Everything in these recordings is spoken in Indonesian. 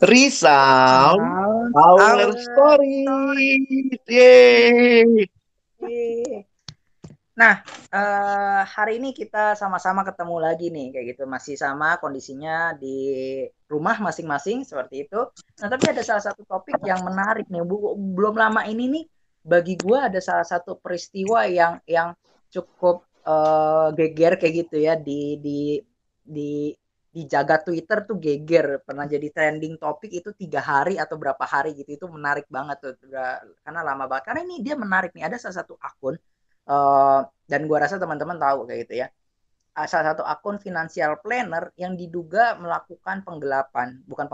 Resound Sound our our stories. Yeay. story. Nah, hari ini kita sama-sama ketemu lagi nih, kayak gitu. Masih sama kondisinya di rumah masing-masing seperti itu. Nah, tapi ada salah satu topik yang menarik nih. Belum lama ini nih, bagi gua ada salah satu peristiwa yang cukup geger kayak gitu ya di di jagat Twitter tuh geger, pernah jadi trending topik itu 3 hari atau berapa hari gitu, itu menarik banget tuh karena lama banget, karena ini dia menarik nih, ada salah satu akun dan gua rasa teman-teman tahu kayak gitu ya. Salah satu akun financial planner yang diduga melakukan penggelapan, bukan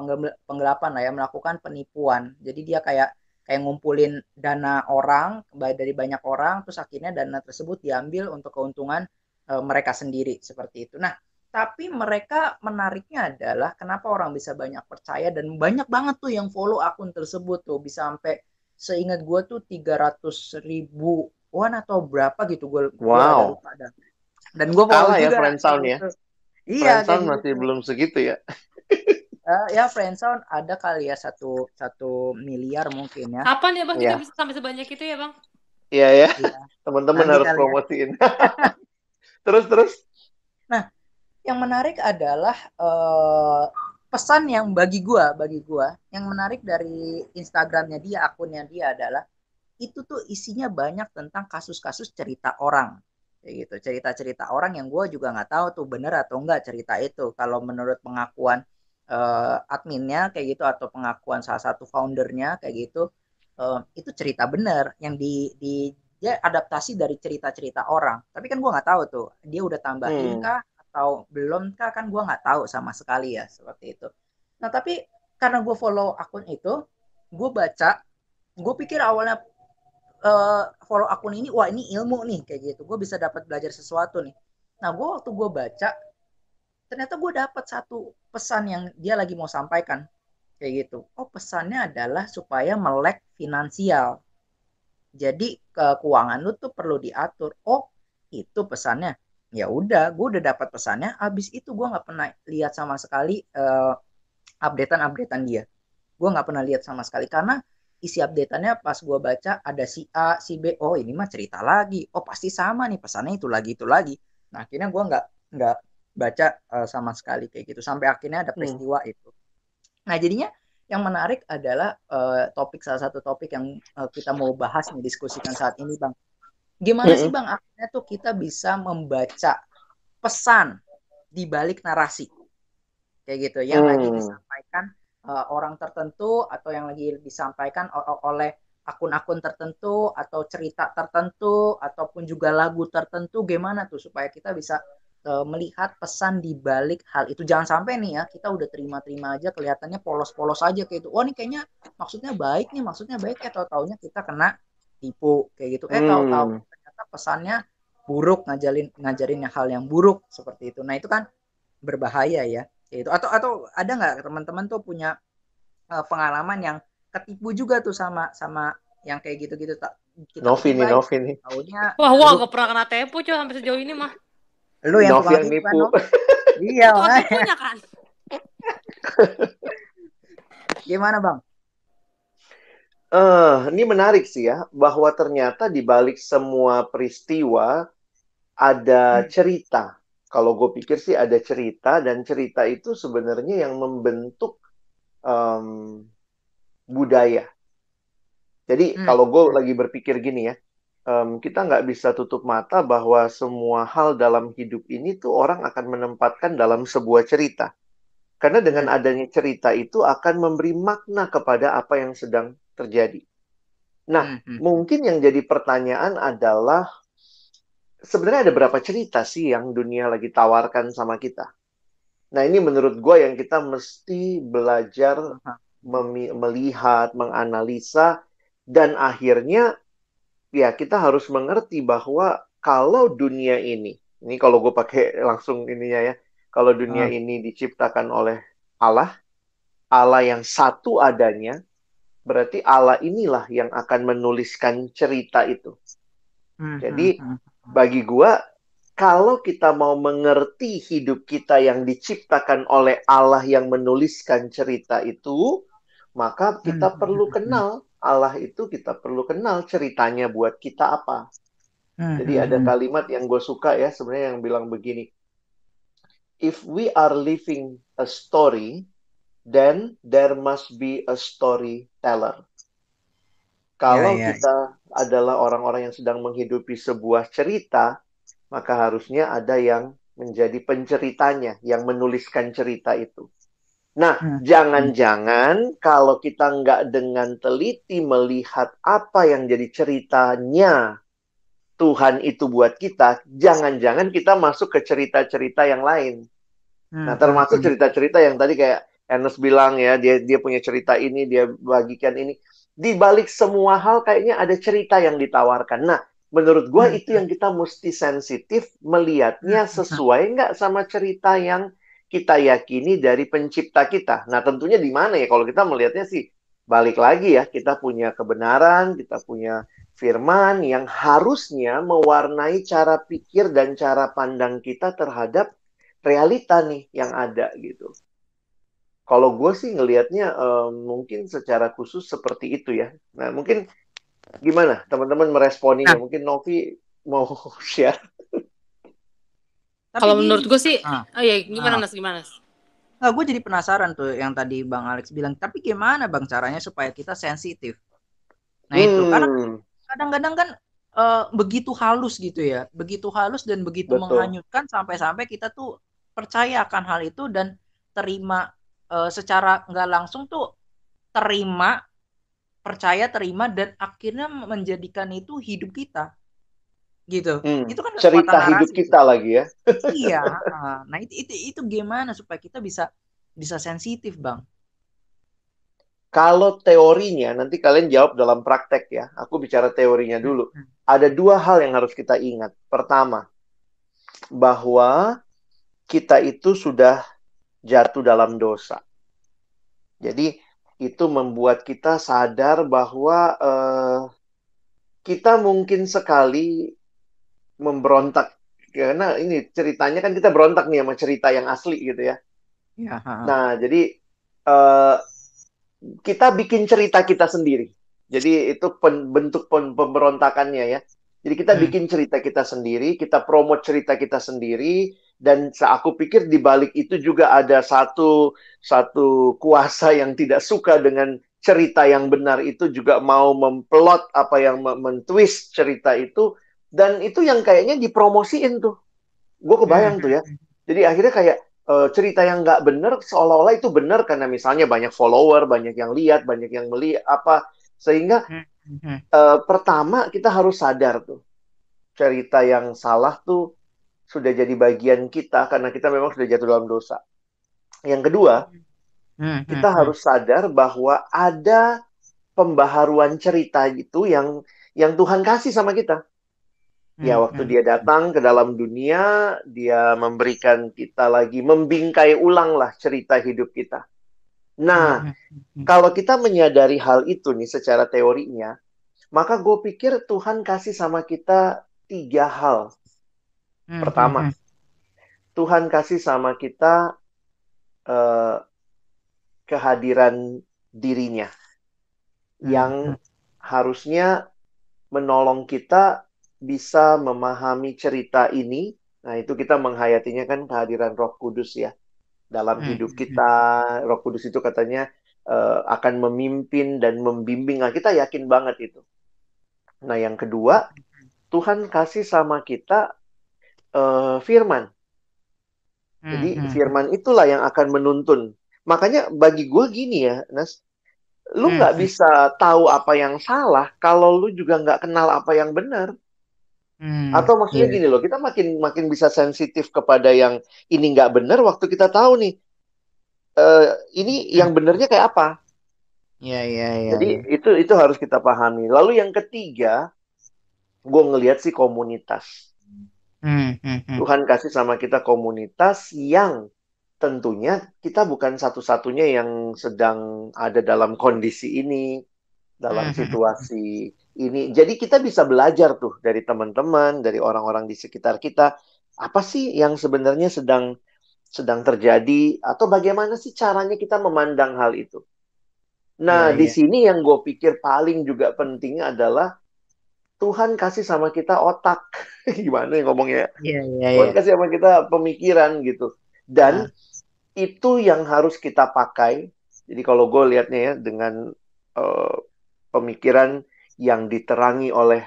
penggelapan lah ya, melakukan penipuan. Jadi dia kayak kayak ngumpulin dana orang dari banyak orang, terus akhirnya dana tersebut diambil untuk keuntungan mereka sendiri seperti itu. Nah, tapi mereka menariknya adalah kenapa orang bisa banyak percaya dan banyak banget tuh yang follow akun tersebut tuh bisa sampai seingat gue tuh 300 ribuan atau berapa gitu, gue ada Wow. lupa dan gue follow Kalah ya juga kayak Friendsound ya. gitu. Iya kayak Friendsound masih gitu. belum segitu ya. Ya friendzone ada kali ya satu satu miliar mungkin ya. Kapan ya Bang kita Iya. bisa sampai sebanyak itu ya Bang? Iya ya. Iya Teman-teman nanti harus kali ya. promosiin. Terus. Nah, yang menarik adalah pesan yang bagi gua yang menarik dari Instagramnya dia, akunnya dia adalah itu tuh isinya banyak tentang kasus-kasus cerita orang kayak gitu, cerita-cerita orang yang gue juga nggak tahu tuh bener atau enggak cerita itu. Kalau menurut pengakuan adminnya kayak gitu atau pengakuan salah satu foundernya kayak gitu, itu cerita bener yang di dia adaptasi dari cerita-cerita orang. Tapi kan gue nggak tahu tuh dia udah tambahin Hmm. kah atau belum kah, kan gue nggak tahu sama sekali ya seperti itu. Nah tapi karena gue follow akun itu, gue baca, gue pikir awalnya follow akun ini, wah ini ilmu nih kayak gitu, gue bisa dapat belajar sesuatu nih. Nah gue waktu gue baca, ternyata gue dapat satu pesan yang dia lagi mau sampaikan kayak gitu. Oh pesannya adalah supaya melek finansial, jadi keuangan lu tuh perlu diatur. Oh itu pesannya. Ya udah, gue udah dapat pesannya, abis itu gue nggak pernah lihat sama sekali updatean dia. Gue nggak pernah lihat sama sekali karena isi updateannya pas gue baca ada si A, si B, oh ini mah cerita lagi, oh pasti sama nih pesannya itu lagi. Nah akhirnya gue nggak baca sama sekali kayak gitu sampai akhirnya ada Hmm. peristiwa itu. Nah jadinya yang menarik adalah topik, salah satu topik yang kita mau bahas nih, diskusikan saat ini bang. Gimana sih Mm-mm. bang akhirnya tuh kita bisa membaca pesan di balik narasi kayak gitu yang lagi Hmm. disampaikan orang tertentu atau yang lagi disampaikan oleh akun-akun tertentu atau cerita tertentu ataupun juga lagu tertentu, gimana tuh supaya kita bisa melihat pesan di balik hal itu. Jangan sampai nih ya kita udah terima-terima aja kelihatannya polos-polos aja kayak itu, wah ini kayaknya maksudnya baik, tahu-taunya kita kena tipu kayak gitu, tahu-tahu Hmm. ternyata pesannya buruk, ngajarin hal yang buruk seperti itu. Nah itu kan berbahaya ya itu. Atau ada nggak teman-teman tuh punya pengalaman yang ketipu juga tuh sama sama yang kayak gitu-gitu, tak kita pikir baik Novi nih. taunya Wah, buruk. gak pernah kena tepu coy sampai sejauh ini mah. Lu yang Novi tukang yang tipu kan, nipu. no? Iya Lu tukang makanya. tipunya kan? Gimana bang? Ini menarik sih ya, bahwa ternyata di balik semua peristiwa ada Hmm. cerita. Kalau gue pikir sih ada cerita, dan cerita itu sebenarnya yang membentuk em, budaya. Jadi Hmm. kalau gue Hmm. lagi berpikir gini ya, kita nggak bisa tutup mata bahwa semua hal dalam hidup ini tuh orang akan menempatkan dalam sebuah cerita. Karena dengan Hmm. adanya cerita itu akan memberi makna kepada apa yang sedang terjadi. Nah, Hmm. Hmm. mungkin yang jadi pertanyaan adalah, sebenarnya ada berapa cerita sih yang dunia lagi tawarkan sama kita? Nah, ini menurut gue yang kita mesti belajar melihat, menganalisa, dan akhirnya ya kita harus mengerti bahwa kalau dunia ini kalau gue pakai langsung ininya ya, kalau dunia Ah. ini diciptakan oleh Allah, Allah yang satu adanya, berarti Allah inilah yang akan menuliskan cerita itu. Hmm. Hmm. Jadi Hmm. bagi gua, kalau kita mau mengerti hidup kita yang diciptakan oleh Allah yang menuliskan cerita itu, maka kita perlu kenal Allah itu, kita perlu kenal ceritanya buat kita apa. Jadi ada kalimat yang gue suka ya, sebenarnya yang bilang begini. If we are living a story, then there must be a storyteller. Kalau kita adalah orang-orang yang sedang menghidupi sebuah cerita, maka harusnya ada yang menjadi penceritanya, yang menuliskan cerita itu. Nah, jangan-jangan kalau kita nggak dengan teliti melihat apa yang jadi ceritanya Tuhan itu buat kita, jangan-jangan kita masuk ke cerita-cerita yang lain. Nah, termasuk cerita-cerita yang tadi kayak Ernest bilang ya, dia punya cerita ini, dia bagikan ini. Di balik semua hal kayaknya ada cerita yang ditawarkan. Nah, menurut gue itu yang kita mesti sensitif melihatnya sesuai nggak sama cerita yang kita yakini dari pencipta kita. Nah, tentunya di mana ya kalau kita melihatnya sih balik lagi ya, kita punya kebenaran, kita punya firman yang harusnya mewarnai cara pikir dan cara pandang kita terhadap realita nih yang ada gitu. Kalau gue sih ngelihatnya mungkin secara khusus seperti itu ya. Nah, mungkin gimana teman-teman meresponinya? Mungkin Novi mau share. Kalau menurut gue sih, ya gimana Nas? Gue jadi penasaran tuh yang tadi Bang Alex bilang. Tapi gimana Bang caranya supaya kita sensitif? Nah itu karena kadang-kadang kan begitu halus gitu ya, begitu halus dan begitu menghanyutkan sampai-sampai kita tuh percaya akan hal itu dan terima secara nggak langsung tuh percaya terima dan akhirnya menjadikan itu hidup kita gitu. Itu kan cerita hidup kita lagi ya. Iya. Nah itu gimana supaya kita bisa sensitif Bang? Kalau teorinya, nanti kalian jawab dalam praktek ya. Aku bicara teorinya dulu. Ada dua hal yang harus kita ingat. Pertama, bahwa kita itu sudah jatuh dalam dosa. Jadi, itu membuat kita sadar bahwa kita mungkin sekali memberontak. Karena ini ceritanya kan kita berontak nih sama cerita yang asli gitu ya. Nah, jadi kita bikin cerita kita sendiri. Jadi itu bentuk pemberontakannya ya. Jadi kita bikin cerita kita sendiri, kita promote cerita kita sendiri, dan aku pikir di balik itu juga ada satu kuasa yang tidak suka dengan cerita yang benar itu, juga mau memplot apa yang mentwist cerita itu, dan itu yang kayaknya dipromosiin tuh. Gue kebayang tuh ya. Jadi akhirnya kayak cerita yang nggak benar seolah-olah itu benar karena misalnya banyak follower, banyak yang lihat, banyak yang melihat apa, sehingga pertama kita harus sadar tuh cerita yang salah tuh sudah jadi bagian kita karena kita memang sudah jatuh dalam dosa. Yang kedua, kita harus sadar bahwa ada pembaharuan cerita itu yang Tuhan kasih sama kita. Ya, waktu dia datang ke dalam dunia, dia memberikan kita lagi, membingkai ulang lah cerita hidup kita. Nah, kalau kita menyadari hal itu nih secara teorinya, maka gue pikir Tuhan kasih sama kita 3 hal. Pertama, Tuhan kasih sama kita kehadiran dirinya yang harusnya menolong kita bisa memahami cerita ini. Nah, itu kita menghayatinya kan kehadiran Roh Kudus ya dalam hidup kita. Roh Kudus itu katanya akan memimpin dan membimbing. Nah, kita yakin banget itu. Nah, yang kedua, Tuhan kasih sama kita firman. Jadi firman itulah yang akan menuntun. Makanya bagi gue gini ya, Nas, lu nggak bisa tahu apa yang salah kalau lu juga nggak kenal apa yang benar. Atau maksudnya gini loh, kita makin bisa sensitif kepada yang ini nggak benar waktu kita tahu nih ini yang benernya kayak apa. Jadi itu harus kita pahami. Lalu yang ketiga, gue ngelihat sih komunitas. Tuhan kasih sama kita komunitas yang tentunya kita bukan satu-satunya yang sedang ada dalam kondisi ini, dalam situasi ini. Jadi kita bisa belajar tuh dari teman-teman, dari orang-orang di sekitar kita. Apa sih yang sebenarnya sedang terjadi, atau bagaimana sih caranya kita memandang hal itu. Iya, Nah, di iya. sini yang gue pikir paling juga penting adalah Tuhan kasih sama kita otak. Gimana ya ngomongnya? Iya, iya, Tuhan iya. kasih sama kita pemikiran gitu. Dan Ah, itu yang harus kita pakai. Jadi kalau gue lihatnya ya, dengan eh, pemikiran yang diterangi oleh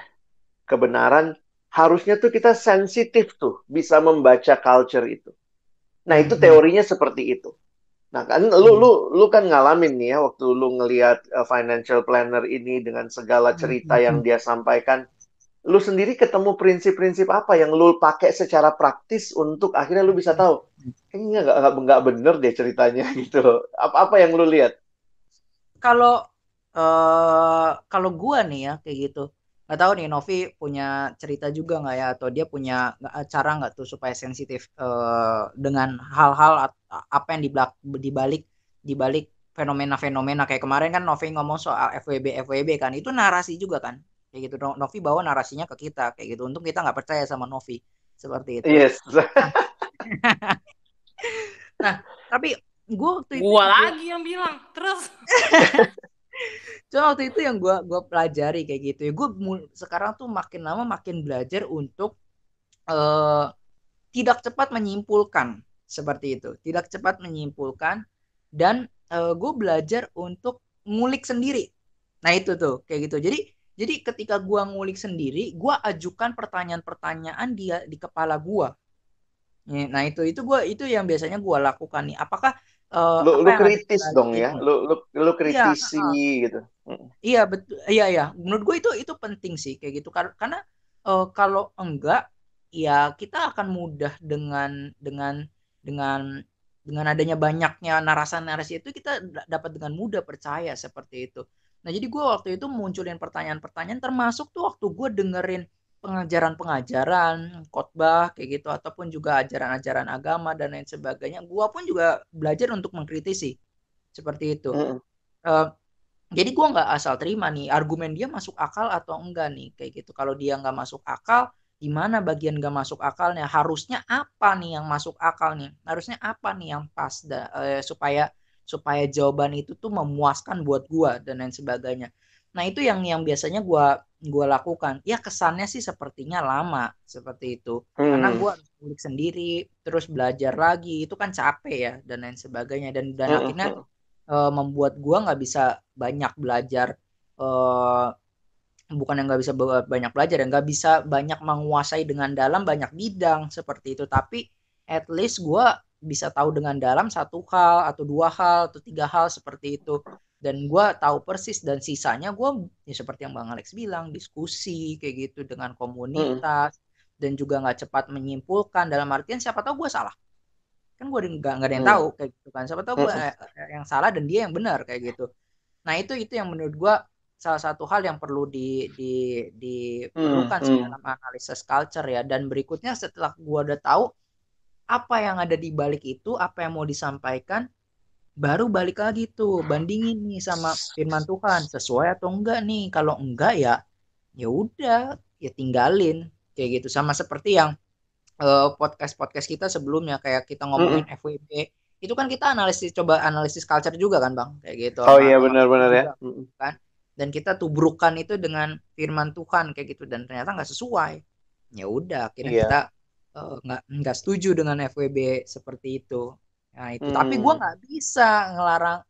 kebenaran, harusnya tuh kita sensitif tuh, bisa membaca culture itu. Nah, itu mhm, teorinya seperti itu. Nah, kan lu mhm, lu lu kan ngalamin nih ya, waktu lu ngelihat financial planner ini dengan segala cerita yang mhm. dia sampaikan, lu sendiri ketemu prinsip-prinsip apa yang lu pakai secara praktis untuk akhirnya lu bisa tahu, kayaknya nggak bener deh ceritanya gitu loh. Apa yang lu lihat? Kalau kalau gua nih ya kayak gitu. Nggak tahu nih Novi punya cerita juga nggak ya atau dia punya cara nggak tuh supaya sensitif dengan hal-hal apa yang dibalik dibalik fenomena-fenomena kayak kemarin kan Novi ngomong soal FWB kan itu narasi juga kan kayak gitu. Novi bawa narasinya ke kita kayak gitu. Untung kita nggak percaya sama Novi seperti itu. Yes. Nah, nah tapi gue waktu itu Gua juga lagi yang bilang. Terus. cuma waktu itu yang gue pelajari kayak gitu ya gue sekarang tuh makin lama makin belajar untuk eh, tidak cepat menyimpulkan seperti itu tidak cepat menyimpulkan dan gue belajar untuk ngulik sendiri nah itu tuh kayak gitu jadi ketika gue ngulik sendiri gue ajukan pertanyaan-pertanyaan dia di kepala gue nah itu gue itu yang biasanya gue lakukan nih apakah apa Lu yang ada di kritis balik dong ya, ini lu iya kritisi gitu. iya betul, iya ya. Menurut gue itu penting sih kayak gitu karena kalau enggak ya kita akan mudah dengan dengan adanya banyaknya narasi-narasi itu kita dapat dengan mudah percaya seperti itu. Nah jadi gue waktu itu munculin pertanyaan-pertanyaan termasuk tuh waktu gue dengerin pengajaran-pengajaran khotbah kayak gitu ataupun juga ajaran-ajaran agama dan lain sebagainya. Gue pun juga belajar untuk mengkritisi seperti itu. Mm-mm. Eh, jadi gue nggak asal terima nih argumen dia masuk akal atau enggak nih kayak gitu. Kalau dia nggak masuk akal, di mana bagian nggak masuk akalnya? Harusnya apa nih yang masuk akal nih? Harusnya apa nih yang pas supaya supaya jawaban itu tuh memuaskan buat gue dan lain sebagainya. Nah itu yang biasanya gue lakukan. Ya kesannya sih sepertinya lama seperti itu. Karena Hmm. gue ngulik sendiri, terus belajar lagi, itu kan capek ya dan lain sebagainya. Dan Mm-mm. akhirnya membuat gua nggak bisa banyak belajar eh, bukan yang nggak bisa banyak belajar ya nggak bisa banyak menguasai dengan dalam banyak bidang seperti itu tapi at least gua bisa tahu dengan dalam satu hal atau dua hal atau tiga hal seperti itu dan gua tahu persis dan sisanya gua ya seperti yang Bang Alex bilang diskusi kayak gitu dengan Mm-mm. komunitas dan juga nggak cepat menyimpulkan dalam artian siapa tahu gue salah kan gue nggak ada yang tahu Mm. kayak gitu kan siapa tahu gue Mm-mm. yang salah dan dia yang benar kayak gitu nah itu yang menurut gue salah satu hal yang perlu Mm. diperlukan sih Mm. dalam analisis culture ya dan berikutnya setelah gue udah tahu apa yang ada di balik itu apa yang mau disampaikan baru balik lagi tuh bandingin nih sama firman Tuhan sesuai atau enggak nih kalau enggak ya ya udah ya tinggalin kayak gitu sama seperti yang podcast-podcast kita sebelumnya kayak kita ngomongin Mm-mm. FWB itu kan kita coba analisis culture juga kan bang kayak gitu Oh sama iya, sama Novi benar-benar ya. juga Mm-mm. kan dan kita tubrukan itu dengan firman Tuhan kayak gitu dan ternyata nggak sesuai ya udah akhirnya kita Iya. nggak setuju dengan FWB seperti itu nah itu tapi gue Hmm. nggak bisa ngelarang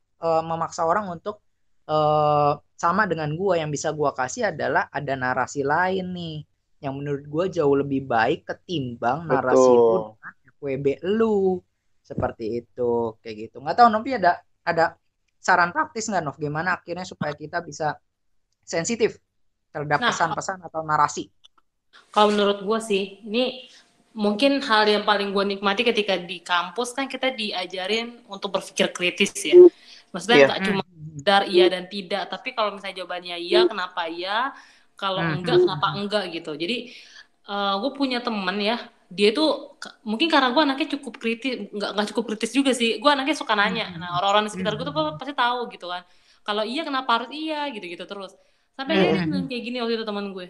memaksa orang untuk sama dengan gue yang bisa gue kasih adalah ada narasi lain nih yang menurut gue jauh lebih baik ketimbang narasi itu Betul. dengan FWB lu seperti itu kayak gitu nggak tahu Novi ada saran praktis nggak Nov gimana akhirnya supaya kita bisa sensitif terhadap Nah, pesan-pesan atau narasi kalau menurut gue sih, ini mungkin hal yang paling gue nikmati ketika di kampus kan kita diajarin untuk berpikir kritis ya. Maksudnya Iya. nggak cuma dar iya dan tidak, tapi kalau misalnya jawabannya iya, kenapa iya? Kalau enggak, kenapa enggak gitu. Jadi gue punya temen ya, dia tuh mungkin karena gue anaknya cukup kritis, nggak cukup kritis juga sih. Gue anaknya suka nanya. Nah orang-orang di sekitar gue tuh pasti tahu gitu kan. Kalau iya kenapa harus iya gitu-gitu terus. Sampai dia Mm-mm. bilang kayak gini waktu itu teman gue.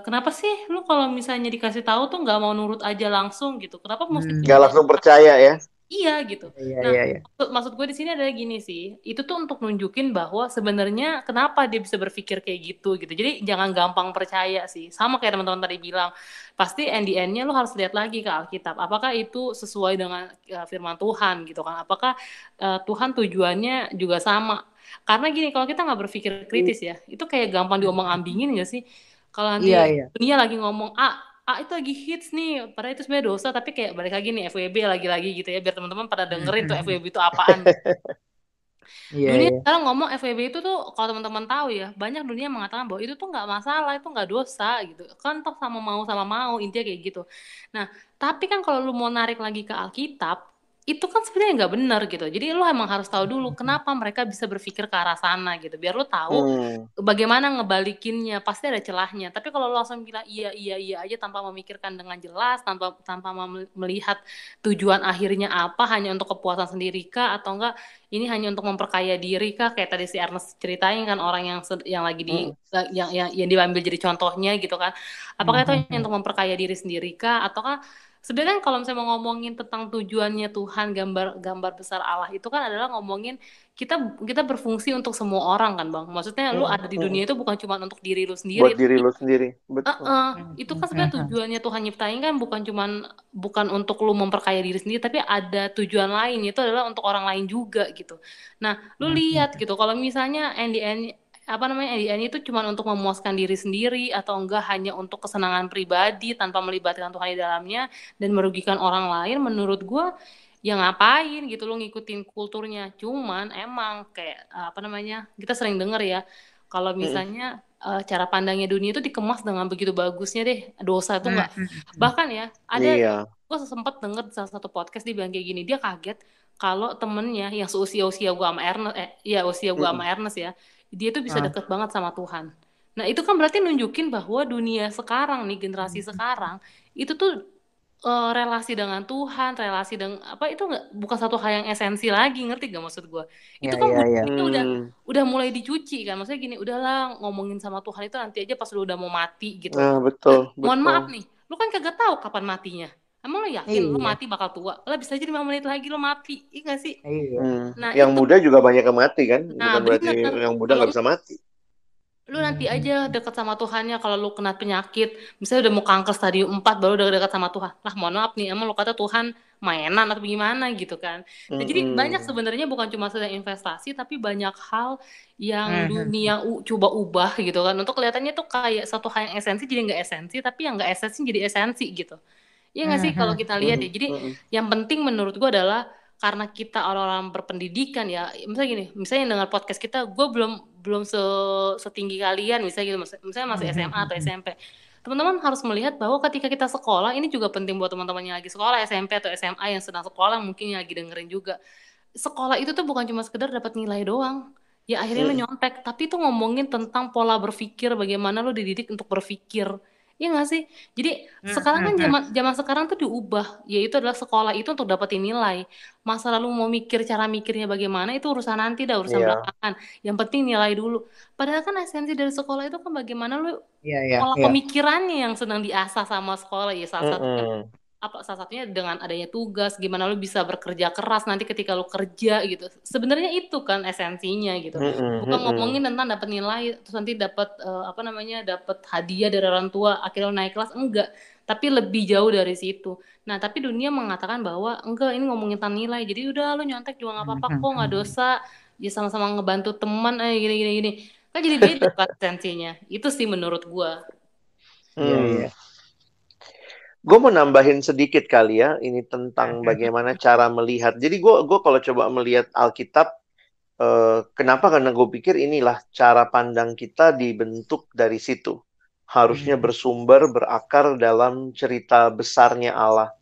kenapa sih lu kalau misalnya dikasih tahu tuh nggak mau nurut aja langsung gitu? Kenapa mesti Nggak punya langsung percaya ya. iya gitu. Iya, Nah, iya, iya. maksud gue di sini adalah gini sih, itu tuh untuk nunjukin bahwa sebenarnya kenapa dia bisa berpikir kayak gitu gitu. Jadi jangan gampang percaya sih. Sama kayak teman-teman tadi bilang, pasti end the end-nya lu harus lihat lagi ke Alkitab. Apakah itu sesuai dengan firman Tuhan gitu kan? Apakah Tuhan tujuannya juga sama? Karena gini, kalau kita nggak berpikir kritis ya, itu kayak gampang diomong-ambingin nggak sih? Kalau nanti Iya, iya. dunia lagi ngomong itu lagi hits nih, padahal itu sebenarnya dosa, tapi kayak balik lagi nih FWB lagi-lagi gitu ya, biar teman-teman pada dengerin tuh FWB itu apaan. Iya, Dunia iya. sekarang ngomong FWB itu tuh, kalau teman-teman tahu ya, banyak dunia mengatakan bahwa itu tuh nggak masalah, itu nggak dosa gitu. Kan toh sama mau, intinya kayak gitu. Nah, tapi kan kalau lu mau narik lagi ke Alkitab, itu kan sebenarnya nggak benar gitu. Jadi lu emang harus tahu dulu kenapa mereka bisa berpikir ke arah sana gitu. Biar lu tahu Hmm. bagaimana ngebalikinnya, pasti ada celahnya. Tapi kalau lo langsung bilang iya aja tanpa memikirkan dengan jelas, tanpa melihat tujuan akhirnya apa, hanya untuk kepuasan sendiri kah, atau enggak ini hanya untuk memperkaya diri kah, kayak tadi si Ernest ceritain kan, orang yang lagi yang diambil jadi contohnya gitu kan. Apakah itu hanya untuk memperkaya diri sendiri kah, ataukah sebenarnya kalau misalnya mau ngomongin tentang tujuannya Tuhan, gambar besar Allah itu kan adalah ngomongin kita berfungsi untuk semua orang kan Bang. Maksudnya lu ada di dunia itu bukan cuma untuk diri lu sendiri, Buat diri tapi lu sendiri, betul. itu kan sebenarnya tujuannya Tuhan nyiptain kan bukan untuk lu memperkaya diri sendiri, tapi ada tujuan lain, itu adalah untuk orang lain juga gitu. Nah, lu lihat gitu, kalau misalnya NDN itu cuma untuk memuaskan diri sendiri atau enggak hanya untuk kesenangan pribadi tanpa melibatkan Tuhan di dalamnya dan merugikan orang lain, menurut gua ya ngapain gitu lu ngikutin kulturnya. Cuman emang kayak kita sering denger ya, kalau misalnya cara pandangnya dunia itu dikemas dengan begitu bagusnya deh, dosa itu nggak, bahkan ya ada, Iya. gue sempat denger di salah satu podcast dia bilang kayak gini, dia kaget kalau temennya yang seusia gue sama Ernest, usia gue sama Ernest ya, dia tuh bisa deket banget sama Tuhan. Nah itu kan berarti nunjukin bahwa dunia sekarang nih, generasi sekarang itu tuh relasi dengan Tuhan, relasi dengan apa itu bukan satu hal yang esensi lagi, ngerti gak maksud gue? Itu Iya, kan iya, iya. budayanya udah mulai dicuci kan, maksudnya gini, udahlah ngomongin sama Tuhan itu nanti aja pas lu udah mau mati gitu. Nah, Lah, betul, mohon maaf betul. nih, lu kan kagak tahu kapan matinya. Emang lu yakin lu Iya, mati bakal tua? Lah bisa aja 5 menit lagi lu mati, iya gak sih? iya. Nah Yang itu, muda juga banyak yang mati kan, bukan berarti bener. yang muda Kalau nggak bisa mati. lu nanti aja deket sama Tuhannya kalau lu kena penyakit, misalnya udah mau kanker stadium 4 baru udah dekat sama Tuhan. Lah mohon maaf nih, emang lu kata Tuhan mainan atau gimana gitu kan. Nah, jadi banyak sebenarnya bukan cuma sedang investasi, tapi banyak hal yang dunia coba ubah gitu kan. Untuk kelihatannya tuh kayak satu hal yang esensi jadi nggak esensi, tapi yang nggak esensi jadi esensi gitu. Iya nggak sih kalau kita lihat ya. Jadi yang penting menurut gua adalah karena kita orang-orang berpendidikan ya, misalnya gini, misalnya dengar podcast kita, gue belum setinggi kalian, misalnya gitu, misalnya masih SMA atau SMP. Teman-teman harus melihat bahwa ketika kita sekolah, ini juga penting buat teman-teman yang lagi sekolah, SMP atau SMA yang sedang sekolah, mungkin yang lagi dengerin juga. Sekolah itu tuh bukan cuma sekedar dapat nilai doang. Ya akhirnya lu nyontek, tapi itu ngomongin tentang pola berpikir, bagaimana lu dididik untuk berpikir. Iya nggak sih? Jadi sekarang kan zaman sekarang tuh diubah, yaitu adalah sekolah itu untuk dapetin nilai. Masa lalu mau mikir cara mikirnya bagaimana itu urusan nanti dah, urusan Iya. belakangan. Yang penting nilai dulu. Padahal kan esensi dari sekolah itu kan bagaimana lu Iya, iya, pola iya. pemikirannya yang sedang diasah sama sekolah ya, salah satunya dengan adanya tugas, gimana lu bisa bekerja keras nanti ketika lu kerja gitu. Sebenarnya itu kan esensinya gitu. Bukan ngomongin tentang dapat nilai terus nanti dapat dapat hadiah dari orang tua akhirnya lu naik kelas, enggak. Tapi lebih jauh dari situ. Nah, tapi dunia mengatakan bahwa enggak, ini ngomongin tentang nilai. Jadi udah lu nyontek juga nggak apa-apa kok, nggak dosa. Ya sama-sama ngebantu teman gini. Kan jadi beda kan esensinya. Itu sih menurut gua. Iya, iya. Gue mau nambahin sedikit kali ya, ini tentang bagaimana cara melihat. Jadi gue kalau coba melihat Alkitab, kenapa? Karena gue pikir inilah cara pandang kita dibentuk dari situ. Harusnya bersumber, berakar dalam cerita besarnya Allah.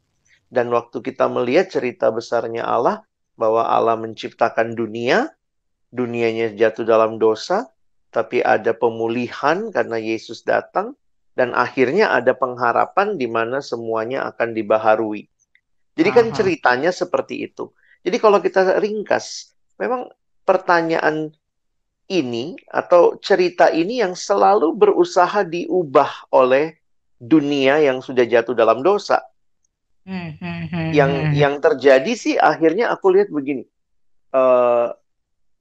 Dan waktu kita melihat cerita besarnya Allah, bahwa Allah menciptakan dunia, dunianya jatuh dalam dosa, tapi ada pemulihan karena Yesus datang, dan akhirnya ada pengharapan di mana semuanya akan dibaharui. Jadi kan ceritanya seperti itu. Jadi kalau kita ringkas, memang pertanyaan ini atau cerita ini yang selalu berusaha diubah oleh dunia yang sudah jatuh dalam dosa. Yang terjadi sih akhirnya aku lihat begini.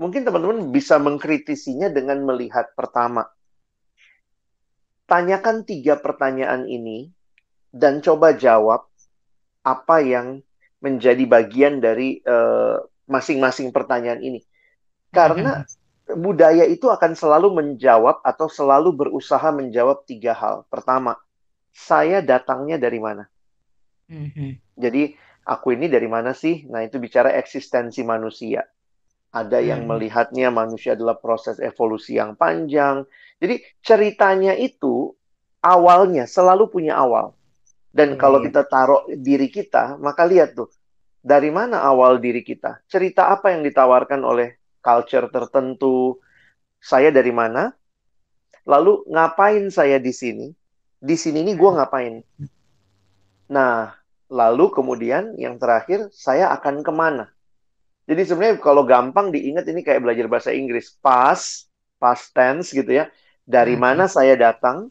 Mungkin teman-teman bisa mengkritisinya dengan melihat pertama. Tanyakan 3 pertanyaan ini dan coba jawab apa yang menjadi bagian dari masing-masing pertanyaan ini. Karena budaya itu akan selalu menjawab atau selalu berusaha menjawab 3 hal. Pertama, saya datangnya dari mana? Jadi, aku ini dari mana sih? Nah, itu bicara eksistensi manusia. Ada yang melihatnya manusia adalah proses evolusi yang panjang. Jadi, ceritanya itu awalnya selalu punya awal. Dan kalau kita taruh diri kita, maka lihat tuh, dari mana awal diri kita? Cerita apa yang ditawarkan oleh culture tertentu? Saya dari mana? Lalu ngapain saya di sini? Di sini nih gue ngapain? Nah, lalu kemudian yang terakhir, saya akan kemana? Jadi sebenarnya kalau gampang diingat ini kayak belajar bahasa Inggris. Past tense gitu ya. Dari mana saya datang?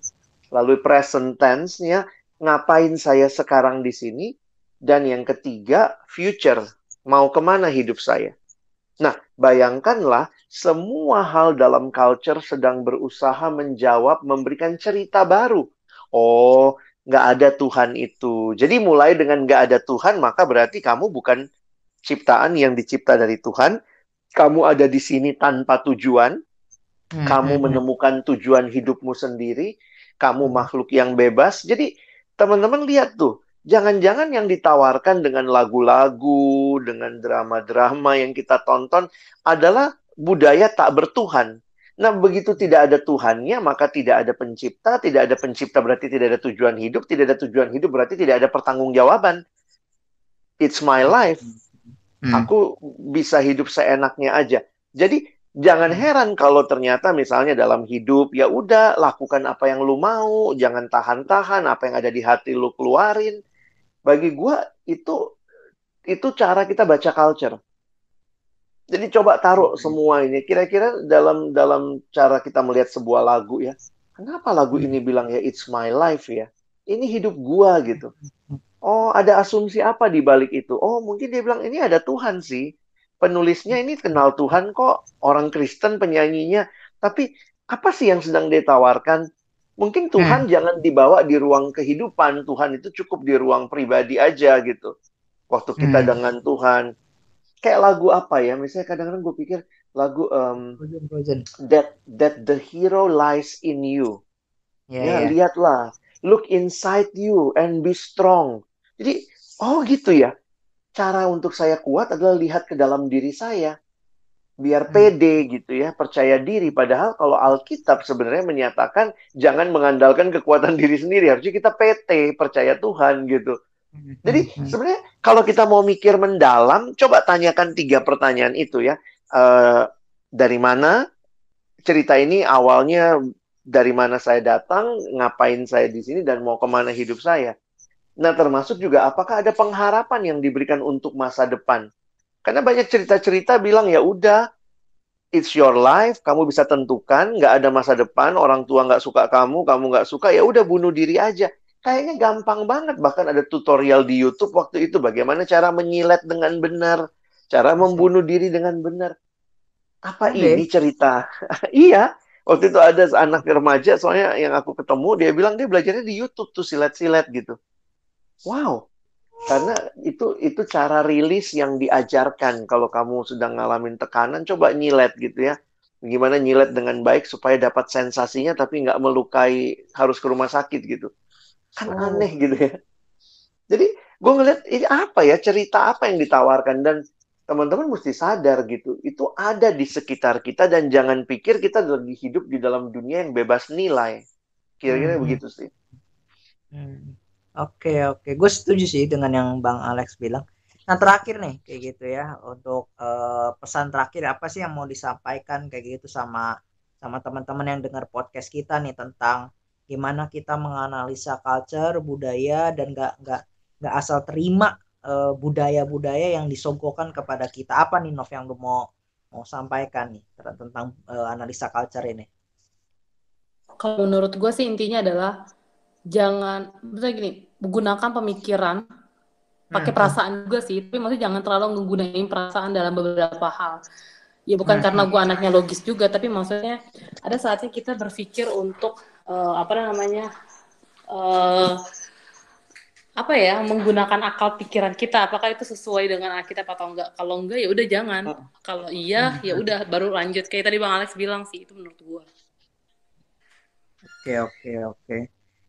Lalu present tense-nya, ngapain saya sekarang di sini? Dan yang ketiga, future. Mau kemana hidup saya? Nah, bayangkanlah semua hal dalam culture sedang berusaha menjawab, memberikan cerita baru. Oh, nggak ada Tuhan itu. Jadi mulai dengan nggak ada Tuhan, maka berarti kamu bukan ciptaan yang dicipta dari Tuhan. Kamu ada di sini tanpa tujuan. Kamu menemukan tujuan hidupmu sendiri. Kamu makhluk yang bebas. Jadi, teman-teman lihat tuh. Jangan-jangan yang ditawarkan dengan lagu-lagu, dengan drama-drama yang kita tonton adalah budaya tak bertuhan. Nah, begitu tidak ada Tuhannya, maka tidak ada pencipta. Tidak ada pencipta berarti tidak ada tujuan hidup. Tidak ada tujuan hidup berarti tidak ada pertanggungjawaban. It's my life. Aku bisa hidup seenaknya aja. Jadi, jangan heran kalau ternyata misalnya dalam hidup, ya udah lakukan apa yang lu mau. Jangan tahan-tahan, apa yang ada di hati lu keluarin. Bagi gua itu cara kita baca culture. Jadi coba taruh semua ini. Kira-kira dalam cara kita melihat sebuah lagu ya. Kenapa lagu ini bilang ya it's my life ya? Ini hidup gua gitu. Oh, ada asumsi apa di balik itu? Oh, mungkin dia bilang ini ada Tuhan sih. Penulisnya ini kenal Tuhan kok. Orang Kristen penyanyinya. Tapi apa sih yang sedang dia tawarkan? Mungkin Tuhan jangan dibawa di ruang kehidupan. Tuhan itu cukup di ruang pribadi aja gitu. Waktu kita dengan Tuhan. Kayak lagu apa ya? Misalnya kadang-kadang gue pikir lagu that the hero lies in you. Ya, lihatlah. Look inside you and be strong. Jadi, oh gitu ya. Cara untuk saya kuat adalah lihat ke dalam diri saya. Biar pede gitu ya, percaya diri. Padahal kalau Alkitab sebenarnya menyatakan jangan mengandalkan kekuatan diri sendiri. Harusnya kita PT, percaya Tuhan gitu. Jadi sebenarnya kalau kita mau mikir mendalam, coba tanyakan 3 pertanyaan itu ya. Dari mana cerita ini awalnya, dari mana saya datang, ngapain saya di sini, dan mau kemana hidup saya. Nah, termasuk juga apakah ada pengharapan yang diberikan untuk masa depan. Karena banyak cerita-cerita bilang, ya udah, it's your life, kamu bisa tentukan, nggak ada masa depan, orang tua nggak suka kamu nggak suka, ya udah bunuh diri aja. Kayaknya gampang banget, bahkan ada tutorial di YouTube waktu itu, bagaimana cara menyilet dengan benar, cara membunuh diri dengan benar. Apa ini cerita? Iya, waktu itu ada anak remaja, soalnya yang aku ketemu, dia bilang dia belajarnya di YouTube tuh, silet-silet gitu. Wow. Karena itu cara rilis yang diajarkan. Kalau kamu sedang ngalamin tekanan, coba nyilet gitu ya. Gimana nyilet dengan baik supaya dapat sensasinya tapi nggak melukai, harus ke rumah sakit gitu. Kan aneh gitu ya. Jadi gue ngeliat ini apa ya, cerita apa yang ditawarkan. Dan teman-teman mesti sadar gitu. Itu ada di sekitar kita dan jangan pikir kita lagi hidup di dalam dunia yang bebas nilai. Kira-kira begitu sih. Oke. Gue setuju sih dengan yang Bang Alex bilang. Nah, terakhir nih, kayak gitu ya, untuk pesan terakhir apa sih yang mau disampaikan kayak gitu sama teman-teman yang dengar podcast kita nih, tentang gimana kita menganalisa culture, budaya, dan nggak asal terima budaya-budaya yang disogokkan kepada kita. Apa nih, Nov, yang lu mau mau sampaikan nih tentang analisa culture ini? Kalau menurut gue sih intinya adalah jangan, misalnya gini, menggunakan pemikiran, pakai perasaan juga sih, tapi maksudnya jangan terlalu menggunakan perasaan dalam beberapa hal. Ya bukan karena gue anaknya logis juga, tapi maksudnya ada saatnya kita berpikir untuk apa namanya, apa ya, menggunakan akal pikiran kita, apakah itu sesuai dengan Alkitab atau enggak. Kalau enggak ya udah jangan. Kalau iya ya udah baru lanjut, kayak tadi Bang Alex bilang sih, itu menurut gue. Oke.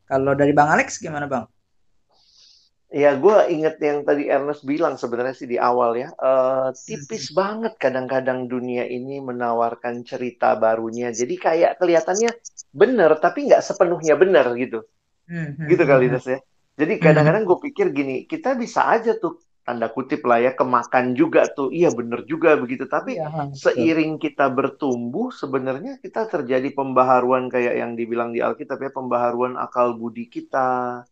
Kalau dari Bang Alex gimana Bang? Ya, gue inget yang tadi Ernest bilang sebenarnya sih di awal ya. Tipis banget kadang-kadang dunia ini menawarkan cerita barunya. Jadi kayak kelihatannya benar, tapi nggak sepenuhnya benar gitu. Gitu kali Nes ya. Jadi kadang-kadang gue pikir gini, kita bisa aja tuh, tanda kutip lah ya, kemakan juga tuh. Iya benar juga begitu. Tapi Iya, betul. seiring kita bertumbuh, sebenarnya kita terjadi pembaharuan kayak yang dibilang di Alkitab ya, pembaharuan akal budi kita.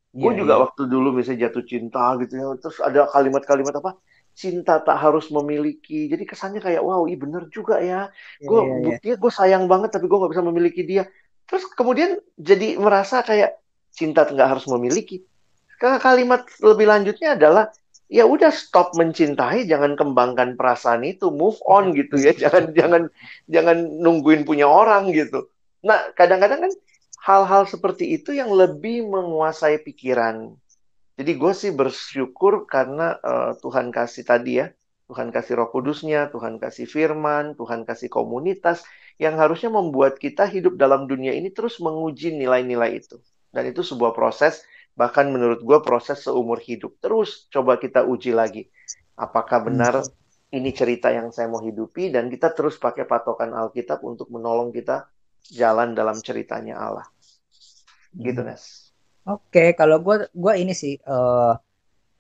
Gue juga Iya. waktu dulu misalnya jatuh cinta gitu ya, terus ada kalimat-kalimat apa, cinta tak harus memiliki. Jadi kesannya kayak, wow, iya bener juga ya. Gue Iya. buktinya gue sayang banget, tapi gue nggak bisa memiliki dia. Terus kemudian jadi merasa kayak cinta nggak harus memiliki. Kalimat lebih lanjutnya adalah, ya udah stop mencintai, jangan kembangkan perasaan itu, move on gitu ya, jangan jangan jangan nungguin punya orang gitu. Nah, kadang-kadang kan hal-hal seperti itu yang lebih menguasai pikiran. Jadi gue sih bersyukur karena Tuhan kasih tadi ya, Tuhan kasih Roh Kudusnya, Tuhan kasih firman, Tuhan kasih komunitas yang harusnya membuat kita hidup dalam dunia ini terus menguji nilai-nilai itu. Dan itu sebuah proses, bahkan menurut gue proses seumur hidup. Terus coba kita uji lagi, apakah benar ini cerita yang saya mau hidupi, dan kita terus pakai patokan Alkitab untuk menolong kita jalan dalam ceritanya Allah. Gitu, Nes. Oke, kalau gue ini sih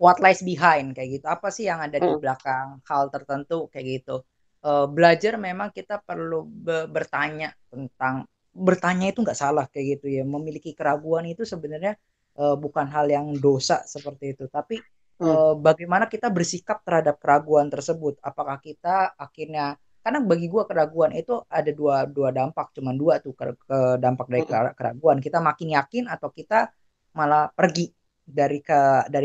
what lies behind kayak gitu. Apa sih yang ada di belakang hal tertentu kayak gitu. Belajar memang kita perlu bertanya tentang bertanya itu nggak salah kayak gitu ya. Memiliki keraguan itu sebenarnya bukan hal yang dosa seperti itu, tapi bagaimana kita bersikap terhadap keraguan tersebut. Apakah kita akhirnya karena bagi gue keraguan itu ada dua dampak, cuman dua tuh ke dampak dari keraguan. Kita makin yakin atau kita malah pergi dari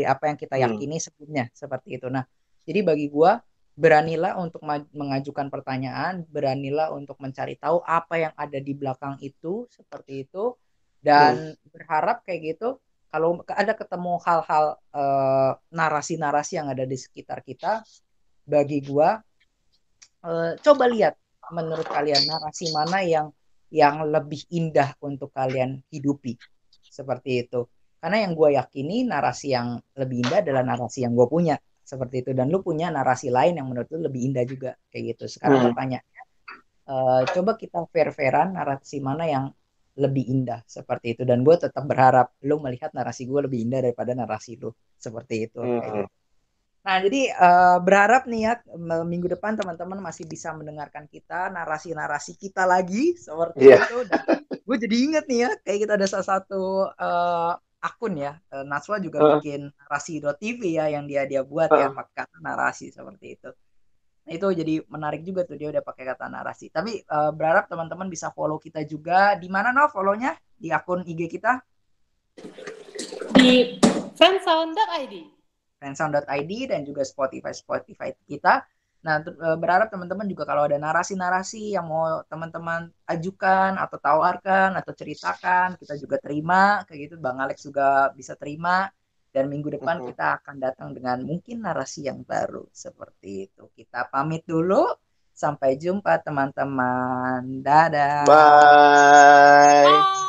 apa yang kita yakini sebelumnya seperti itu. Nah, jadi bagi gua beranilah untuk mengajukan pertanyaan, beranilah untuk mencari tahu apa yang ada di belakang itu seperti itu, dan berharap kayak gitu kalau ada ketemu hal-hal narasi-narasi yang ada di sekitar kita, bagi gua coba lihat menurut kalian narasi mana yang lebih indah untuk kalian hidupi seperti itu. Karena yang gue yakini narasi yang lebih indah adalah narasi yang gue punya seperti itu, dan lu punya narasi lain yang menurut lu lebih indah juga kayak gitu. Sekarang pertanyaannya, coba kita fair-fairan narasi mana yang lebih indah seperti itu, dan gue tetap berharap lu melihat narasi gue lebih indah daripada narasi lu seperti itu kayak gitu. Nah, jadi berharap nih ya minggu depan teman-teman masih bisa mendengarkan kita narasi-narasi kita lagi seperti itu. Dan gue jadi inget nih ya, kayak kita ada salah satu akun ya, Naswa juga bikin narasi.tv ya yang dia buat ya pakai kata narasi seperti itu. Nah, itu jadi menarik juga tuh dia udah pakai kata narasi. Tapi berharap teman-teman bisa follow kita juga. Di mana no follow-nya? Di akun IG kita? Di friendsound.id dan juga Spotify kita. Nah, berharap teman-teman juga kalau ada narasi-narasi yang mau teman-teman ajukan atau tawarkan atau ceritakan, kita juga terima kayak gitu. Bang Alex juga bisa terima, dan minggu depan kita akan datang dengan mungkin narasi yang baru seperti itu. Kita pamit dulu. Sampai jumpa teman-teman. Dadah. Bye.